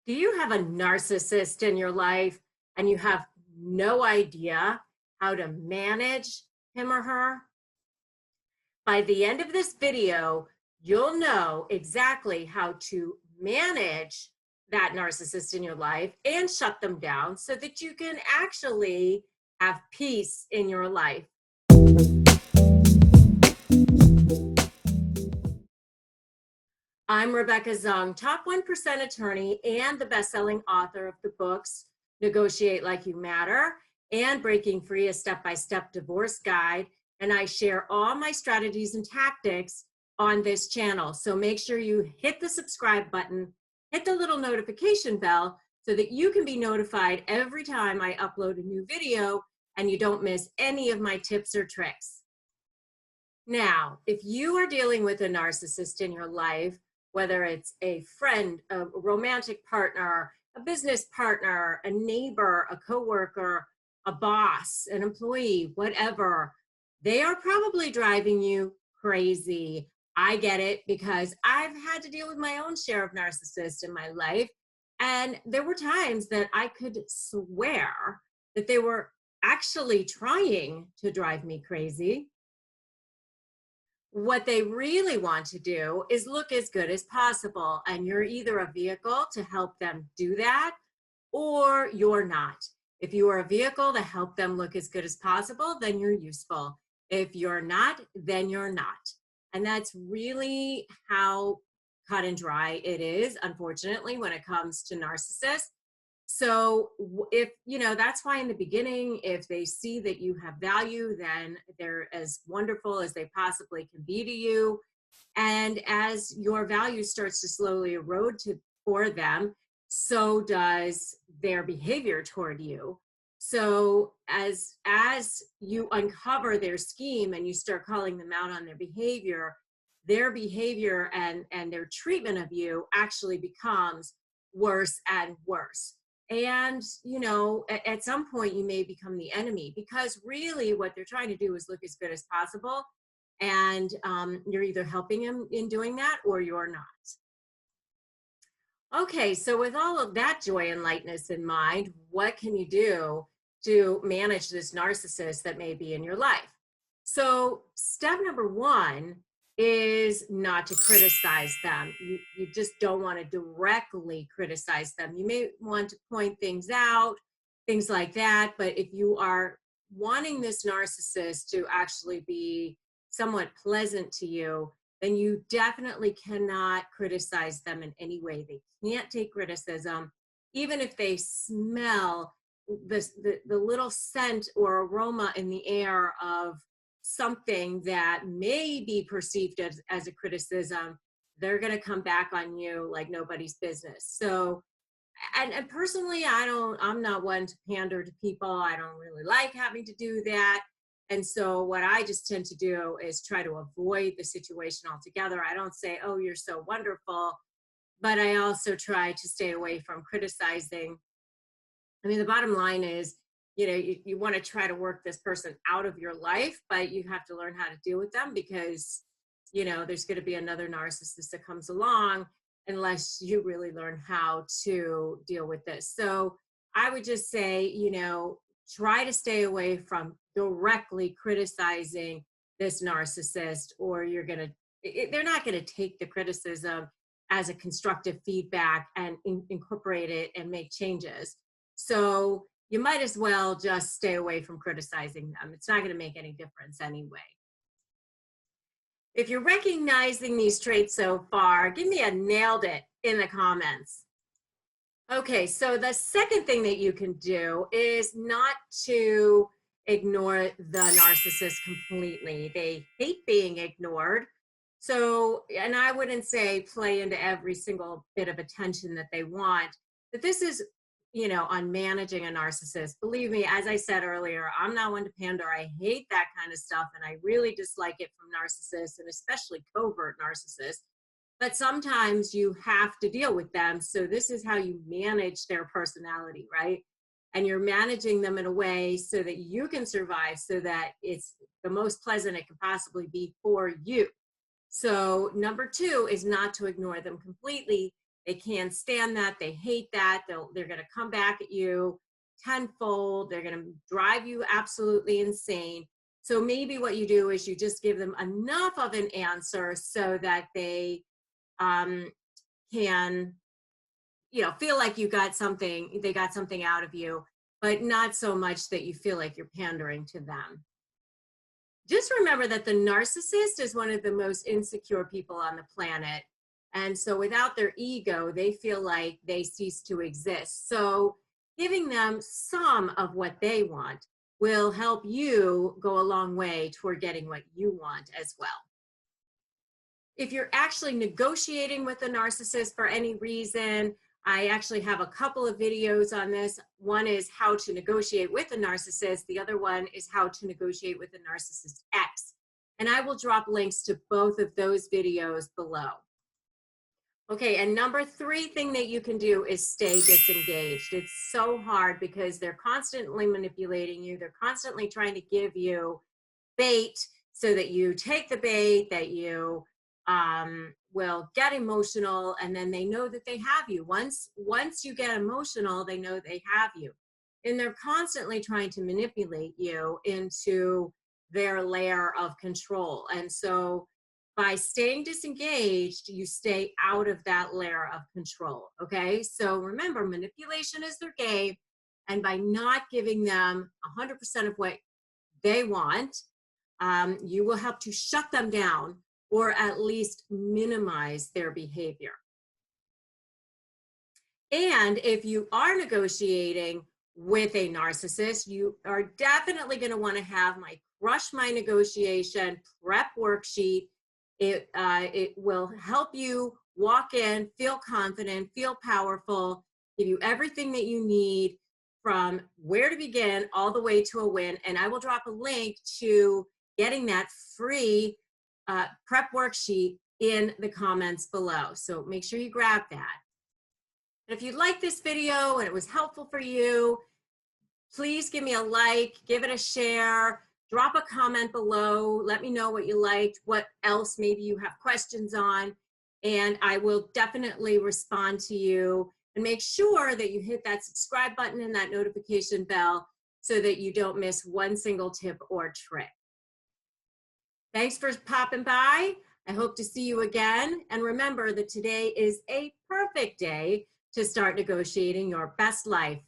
Do you have a narcissist in your life and you have no idea how to manage him or her? By the end of this video, you'll know exactly how to manage that narcissist in your life and shut them down so that you can actually have peace in your life. I'm Rebecca Zung, top 1% attorney and the best-selling author of the books Negotiate Like You Matter and Breaking Free, a step-by-step divorce guide. And I share all my strategies and tactics on this channel. So make sure you hit the subscribe button, hit the little notification bell so that you can be notified every time I upload a new video and you don't miss any of my tips or tricks. Now, if you are dealing with a narcissist in your life, whether it's a friend, a romantic partner, a business partner, a neighbor, a coworker, a boss, an employee, whatever, they are probably driving you crazy. I get it because I've had to deal with my own share of narcissists in my life. And there were times that I could swear that they were actually trying to drive me crazy. What they really want to do is look as good as possible. And you're either a vehicle to help them do that, or you're not. If you are a vehicle to help them look as good as possible, then you're useful. If you're not, then you're not. And that's really how cut and dry it is, unfortunately, when it comes to narcissists. So if, that's why in the beginning, if they see that you have value, then they're as wonderful as they possibly can be to you. And as your value starts to slowly erode for them, so does their behavior toward you. So as you uncover their scheme and you start calling them out on their behavior and their treatment of you actually becomes worse and worse. And, at some point you may become the enemy, because really what they're trying to do is look as good as possible. And you're either helping them in doing that or you're not. Okay, so with all of that joy and lightness in mind, what can you do to manage this narcissist that may be in your life? So step number one is not to criticize them. You just don't want to directly criticize them. You may want to point things out, things like that. But if you are wanting this narcissist to actually be somewhat pleasant to you, then you definitely cannot criticize them in any way. They can't take criticism, even if they smell the little scent or aroma in the air of something that may be perceived as a criticism. They're going to come back on you like nobody's business. So, and personally, I'm not one to pander to people. I don't really like having to do that. And so what I just tend to do is try to avoid the situation altogether. I don't say, oh, you're so wonderful, but I also try to stay away from criticizing. I mean, the bottom line is, you want to try to work this person out of your life, but you have to learn how to deal with them, because, there's going to be another narcissist that comes along unless you really learn how to deal with this. So I would just say, try to stay away from directly criticizing this narcissist, or they're not going to take the criticism as a constructive feedback and incorporate it and make changes. So you might as well just stay away from criticizing them. It's not going to make any difference anyway. If you're recognizing these traits so far, give me a nailed it in the comments. Okay, so the second thing that you can do is not to ignore the narcissist completely. They hate being ignored. So, and I wouldn't say play into every single bit of attention that they want, but this is, on managing a narcissist. Believe me, as I said earlier, I'm not one to pander. I hate that kind of stuff, and I really dislike it from narcissists, and especially covert narcissists. But sometimes you have to deal with them. So this is how you manage their personality, right? And you're managing them in a way so that you can survive, so that it's the most pleasant it can possibly be for you. So number two is not to ignore them completely, They can't stand that. They hate that. They're going to come back at you tenfold. They're going to drive you absolutely insane. So maybe what you do is you just give them enough of an answer so that they can, feel like they got something out of you, but not so much that you feel like you're pandering to them. Just remember that the narcissist is one of the most insecure people on the planet. And so without their ego, they feel like they cease to exist. So giving them some of what they want will help you go a long way toward getting what you want as well. If you're actually negotiating with a narcissist for any reason, I actually have a couple of videos on this. One is how to negotiate with a narcissist. The other one is how to negotiate with a narcissist ex. And I will drop links to both of those videos below. Okay, and number 3 thing that you can do is stay disengaged. It's so hard because they're constantly manipulating you. They're constantly trying to give you bait so that you take the bait, that you will get emotional, and then they know that they have you. Once you get emotional, they know they have you. And they're constantly trying to manipulate you into their layer of control. And so by staying disengaged, you stay out of that layer of control, okay? So remember, manipulation is their game, and by not giving them 100% of what they want, you will help to shut them down or at least minimize their behavior. And if you are negotiating with a narcissist, you are definitely going to want to have my Crush My Negotiation prep worksheet. It will help you walk in, feel confident, feel powerful, give you everything that you need from where to begin all the way to a win. And I will drop a link to getting that free prep worksheet in the comments below. So make sure you grab that. And if you like this video and it was helpful for you, please give me a like, give it a share, drop a comment below. Let me know what you liked, what else maybe you have questions on, and I will definitely respond to you. And make sure that you hit that subscribe button and that notification bell so that you don't miss one single tip or trick. Thanks for popping by. I hope to see you again. And remember that today is a perfect day to start negotiating your best life.